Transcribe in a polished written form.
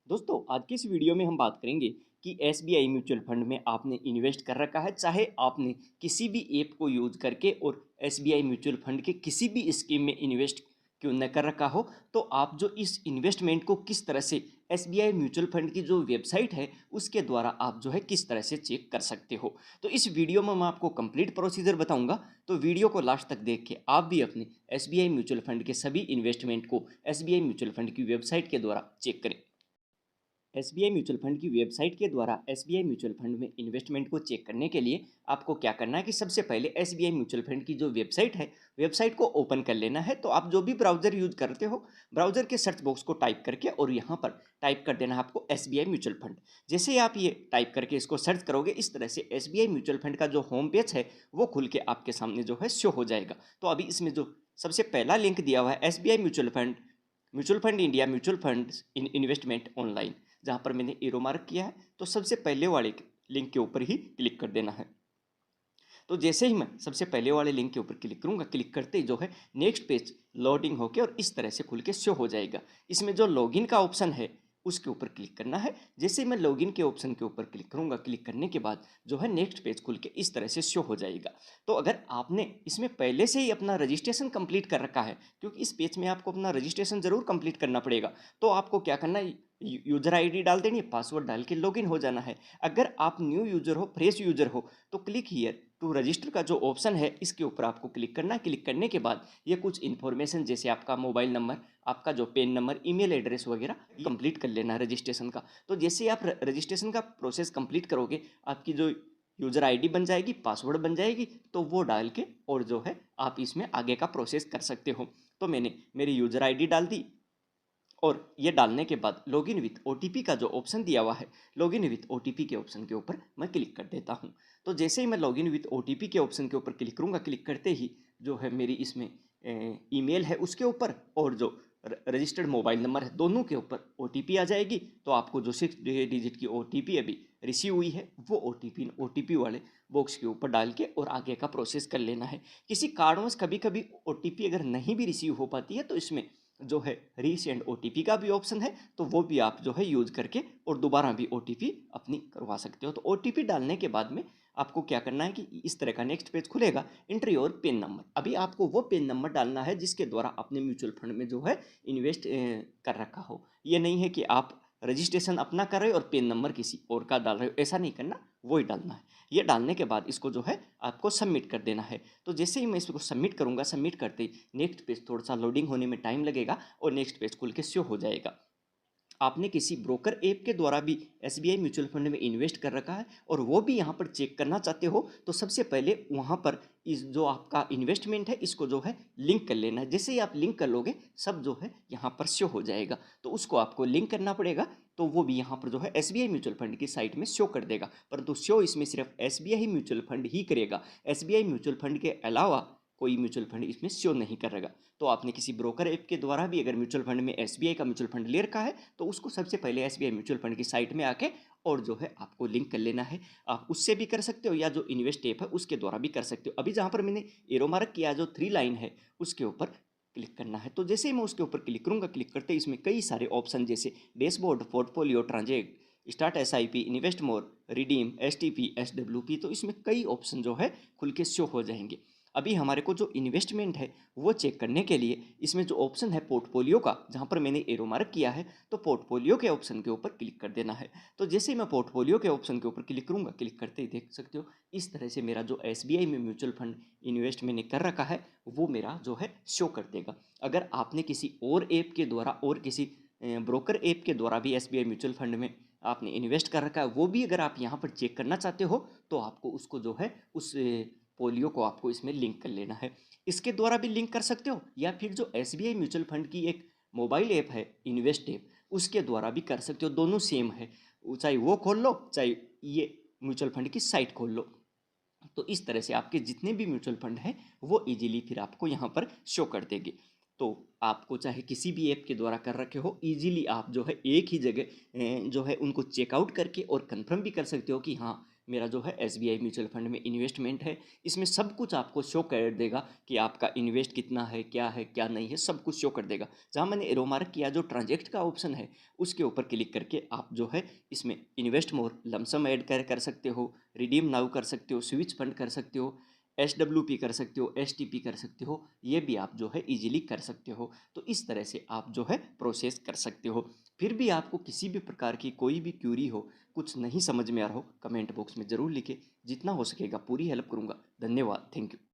दोस्तों आज की इस वीडियो में हम बात करेंगे कि एसबीआई म्यूचुअल फंड में आपने इन्वेस्ट कर रखा है, चाहे आपने किसी भी ऐप को यूज करके और एसबीआई म्यूचुअल फंड के किसी भी स्कीम में इन्वेस्ट क्यों न कर रखा हो, तो आप जो इस इन्वेस्टमेंट को किस तरह से एसबीआई म्यूचुअल फंड की जो वेबसाइट है उसके द्वारा आप जो है किस तरह से चेक कर सकते हो। तो इस वीडियो में मैं आपको कंप्लीट प्रोसीजर बताऊंगा, तो वीडियो को लास्ट तक देख के आप भी अपने एसबीआई म्यूचुअल फंड के सभी इन्वेस्टमेंट को एसबीआई म्यूचुअल फंड की वेबसाइट के द्वारा चेक करें। एसबीआई म्यूचुअल फंड की वेबसाइट के द्वारा एसबीआई म्यूचुअल फंड में इन्वेस्टमेंट को चेक करने के लिए आपको क्या करना है कि सबसे पहले एसबीआई म्यूचुअल फंड की जो वेबसाइट है, वेबसाइट को ओपन कर लेना है। तो आप जो भी ब्राउजर यूज करते हो, ब्राउजर के सर्च बॉक्स को टाइप करके और यहाँ पर टाइप कर देना है आपको एसबीआई म्यूचुअल फंड। जैसे ही आप ये टाइप करके इसको सर्च करोगे, इस तरह से एसबीआई म्यूचुअल फंड का जो होम पेज है वो खुल के आपके सामने जो है शो हो जाएगा। तो अभी इसमें जो सबसे पहला लिंक दिया हुआ है SBI mutual fund India mutual fund in investment online, जहाँ पर मैंने एरो मार्क किया है, तो सबसे पहले वाले लिंक के ऊपर ही क्लिक कर देना है। तो जैसे ही मैं सबसे पहले वाले लिंक के ऊपर क्लिक करूंगा, क्लिक करते ही जो है नेक्स्ट पेज लोडिंग होके और इस तरह से खुल के शो हो जाएगा। इसमें जो लॉगिन का ऑप्शन है उसके ऊपर क्लिक करना है। जैसे ही मैं लॉगिन के ऑप्शन के ऊपर क्लिक करूंगा, क्लिक करने के बाद जो है नेक्स्ट पेज खुल के इस तरह से शो हो जाएगा। तो अगर आपने इसमें पहले से ही अपना रजिस्ट्रेशन कंप्लीट कर रखा है, क्योंकि इस पेज में आपको अपना रजिस्ट्रेशन जरूर कंप्लीट करना पड़ेगा, तो आपको क्या करना है, यूजर आईडी डाल देनी है, पासवर्ड डाल के लॉगिन हो जाना है। अगर आप न्यू यूजर हो, फ्रेश यूजर हो, तो क्लिक हियर टू रजिस्टर का जो ऑप्शन है इसके ऊपर आपको क्लिक करना है। क्लिक करने के बाद ये कुछ इन्फॉर्मेशन जैसे आपका मोबाइल नंबर, आपका जो पेन नंबर, ईमेल एड्रेस वगैरह कंप्लीट कर लेना है रजिस्ट्रेशन का। तो जैसे आप रजिस्ट्रेशन का प्रोसेस कंप्लीट करोगे, आपकी जो यूजर आईडी बन जाएगी, पासवर्ड बन जाएगी, तो वो डाल के और जो है आप इसमें आगे का प्रोसेस कर सकते हो। तो मैंने मेरी यूजर आईडी डाल दी और ये डालने के बाद लॉगिन विथ ओटीपी का जो ऑप्शन दिया हुआ है, लॉगिन विथ ओटीपी के ऑप्शन के ऊपर मैं क्लिक कर देता हूँ। तो जैसे ही मैं लॉगिन विथ ओटीपी के ऑप्शन के ऊपर क्लिक करूँगा, क्लिक करते ही जो है मेरी इसमें ईमेल है उसके ऊपर और जो रजिस्टर्ड मोबाइल नंबर है, दोनों के ऊपर ओटीपी आ जाएगी। तो आपको जो 6 डिजिट की ओटीपी अभी रिसीव हुई है, वो ओटीपी वाले बॉक्स के ऊपर डाल के और आगे का प्रोसेस कर लेना है। किसी कारणवश कभी कभी ओटीपी अगर नहीं भी रिसीव हो पाती है, तो इसमें जो है रीसेंड ओटीपी का भी ऑप्शन है, तो वो भी आप जो है यूज करके और दोबारा भी ओटीपी अपनी करवा सकते हो। तो ओटीपी डालने के बाद में आपको क्या करना है कि इस तरह का नेक्स्ट पेज खुलेगा, एंट्री योर पिन नंबर। अभी आपको वो पिन नंबर डालना है जिसके द्वारा अपने म्यूचुअल फंड में जो है इन्वेस्ट कर रखा हो। ये नहीं है कि आप रजिस्ट्रेशन अपना कर रहे हो और पिन नंबर किसी और का डाल रहे हो, ऐसा नहीं करना, वो ही डालना है। ये डालने के बाद इसको जो है आपको सबमिट कर देना है। तो जैसे ही मैं इसको सबमिट करूंगा, सबमिट करते ही नेक्स्ट पेज थोड़ा सा लोडिंग होने में टाइम लगेगा और नेक्स्ट पेज खुल के शो हो जाएगा। आपने किसी ब्रोकर ऐप के द्वारा भी एसबीआई म्यूचुअल फंड में इन्वेस्ट कर रखा है और वो भी यहाँ पर चेक करना चाहते हो, तो सबसे पहले वहाँ पर इस जो आपका इन्वेस्टमेंट है इसको जो है लिंक कर लेना है। जैसे ही आप लिंक कर लोगे, सब जो है यहाँ पर शो हो जाएगा। तो उसको आपको लिंक करना पड़ेगा, तो वो भी यहाँ पर जो है एसबीआई म्यूचुअल फंड की साइट में शो कर देगा। परंतु शो इसमें सिर्फ एसबीआई म्यूचुअल फंड ही करेगा, एसबीआई म्यूचुअल फंड के अलावा कोई म्यूचुअल फंड इसमें शो नहीं करेगा। तो आपने किसी ब्रोकर ऐप के द्वारा भी अगर म्यूचुअल फंड में एसबीआई का म्यूचुअल फंड ले रखा है, तो उसको सबसे पहले एसबीआई म्यूचुअल फंड की साइट में आके और जो है आपको लिंक कर लेना है। आप उससे भी कर सकते हो या जो इन्वेस्ट ऐप है उसके द्वारा भी कर सकते हो। अभी जहाँ पर मैंने एरो मार्क किया, जो 3 लाइन है उसके ऊपर क्लिक करना है। तो जैसे ही मैं उसके ऊपर क्लिक करूंगा, क्लिक करते ही इसमें कई सारे ऑप्शन जैसे dashboard, portfolio, ट्रांजेक्ट, start SIP, invest more, redeem, STP, SWP, तो इसमें कई ऑप्शन जो है खुल के शो हो जाएंगे। अभी हमारे को जो इन्वेस्टमेंट है वो चेक करने के लिए इसमें जो ऑप्शन है पोर्टफोलियो का, जहाँ पर मैंने एरो मार्क किया है, तो पोर्टफोलियो के ऑप्शन के ऊपर क्लिक कर देना है। तो जैसे ही मैं पोर्टफोलियो के ऑप्शन के ऊपर क्लिक करूंगा, क्लिक करते ही देख सकते हो इस तरह से मेरा जो एसबीआई में म्यूचुअल फंड इन्वेस्ट मैंने कर रखा है वो मेरा जो है शो कर देगा। अगर आपने किसी और ऐप के द्वारा और किसी ब्रोकर ऐप के द्वारा भी एसबीआई म्यूचुअल फंड में आपने इन्वेस्ट कर रखा है, वो भी अगर आप यहाँ पर चेक करना चाहते हो, तो आपको उसको जो है उस पोलियो को आपको इसमें लिंक कर लेना है। इसके द्वारा भी लिंक कर सकते हो, या फिर जो एसबीआई म्यूचुअल फंड की एक मोबाइल ऐप है, इन्वेस्ट ऐप, उसके द्वारा भी कर सकते हो। दोनों सेम है, चाहे वो खोल लो चाहे ये म्यूचुअल फंड की साइट खोल लो। तो इस तरह से आपके जितने भी म्यूचुअल फंड हैं वो इजीली फिर आपको यहाँ पर शो कर देंगे। तो आपको चाहे किसी भी ऐप के द्वारा कर रखे हो, इजीली आप जो है एक ही जगह जो है उनको चेकआउट करके और कंफर्म भी कर सकते हो कि हाँ मेरा जो है SBI म्यूचुअल फंड में इन्वेस्टमेंट है। इसमें सब कुछ आपको शो कर देगा कि आपका इन्वेस्ट कितना है, क्या नहीं है, सब कुछ शो कर देगा। जहाँ मैंने एरो मार्क किया जो ट्रांजेक्ट का ऑप्शन है उसके ऊपर क्लिक करके आप जो है इसमें इन्वेस्ट मोर, लमसम ऐड कर सकते हो, रिडीम नाउ कर सकते हो, स्विच फंड कर सकते हो, SWP कर सकते हो, STP कर सकते हो, ये भी आप जो है इजीली कर सकते हो। तो इस तरह से आप जो है प्रोसेस कर सकते हो। फिर भी आपको किसी भी प्रकार की कोई भी क्यूरी हो, कुछ नहीं समझ में आ रहा हो, कमेंट बॉक्स में ज़रूर लिखे, जितना हो सकेगा पूरी हेल्प करूँगा। धन्यवाद, थैंक यू।